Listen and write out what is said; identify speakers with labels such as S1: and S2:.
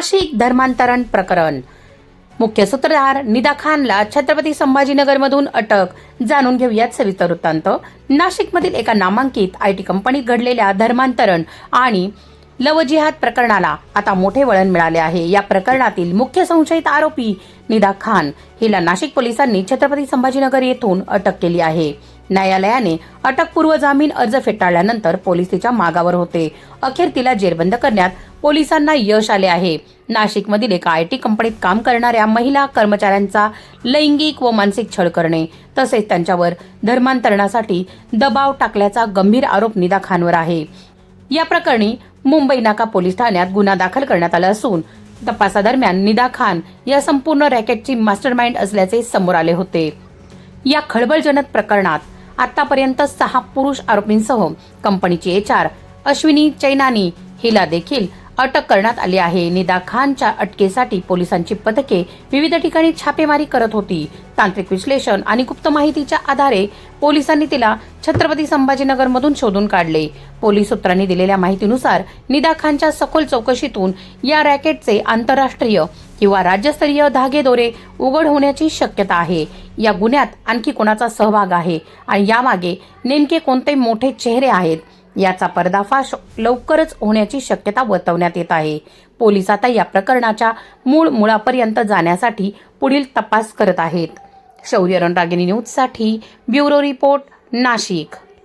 S1: नाशिक धर्मांतरण प्रकरण. मुख्य सूत्रधार निदा खानला छत्रपती संभाजीनगरमधून अटक. जाणून घेऊयात सविस्तर वृत्तांत. नाशिकमधील एका नामांकित आयटी कंपनीत घडलेल्या धर्मांतरण आणि लव जिहाद प्रकरणाला आता मोठे वळण मिळाले आहे. या प्रकरणातील मुख्य संशयित आरोपी निदा खान हिला नाशिक पोलिसांनी छत्रपती संभाजीनगर येथून अटक केली आहे. न्यायालयाने अटकपूर्व जामीन अर्ज फेटाळल्यानंतर पोलीस तिच्या मागावर होते. अखेर तिला जेरबंद करण्यात पोलिसांना यश आले आहे. नाशिकमधील एका आयटी कंपनीत काम करणाऱ्या महिला कर्मचाऱ्यांचा लैंगिक व मानसिक छळ करणे तसेच त्यांच्यावर धर्मांतरणासाठी दबाव टाकल्याचा गंभीर आरोप निदा खानवर आहे. या प्रकरणी मुंबई नाका पोलीस ठाण्यात गुन्हा दाखल करण्यात आला असून तपासादरम्यान निदा खान या संपूर्ण रॅकेटची मास्टरमाइंड असल्याचे समोर आले होते. या खळबळजनक प्रकरणात आतापर्यंत 6 पुरुष आरोपींसह कंपनीची HR अश्विनी चैनानी हिला देखील अटक करण्यात आली आहे. निदा खानच्या अटकेसाठी पोलिसांची पथके विविध ठिकाणी छापेमारी करत होती. तांत्रिक विश्लेषण आणि गुप्त माहितीच्या आधारे पोलिसांनी तिला छत्रपती संभाजीनगरमधून शोधून काढले. पोलीस सूत्रांनी दिलेल्या माहितीनुसार निदा खानच्या सखोल चौकशीतून या रॅकेटचे आंतरराष्ट्रीय किंवा राज्यस्तरीय धागेदोरे उघड होण्याची शक्यता आहे. या गुन्ह्यात आणखी कोणाचा सहभाग आहे आणि यामागे नेमके कोणते मोठे चेहरे आहेत याचा पर्दाफाश लवकरच होण्याची शक्यता वर्तवण्यात येत आहे. पोलीस आता या प्रकरणाच्या मुळापर्यंत जाण्यासाठी पुढील तपास करत आहेत. शौर्य रणरागिणी न्यूजसाठी ब्युरो रिपोर्ट, नाशिक.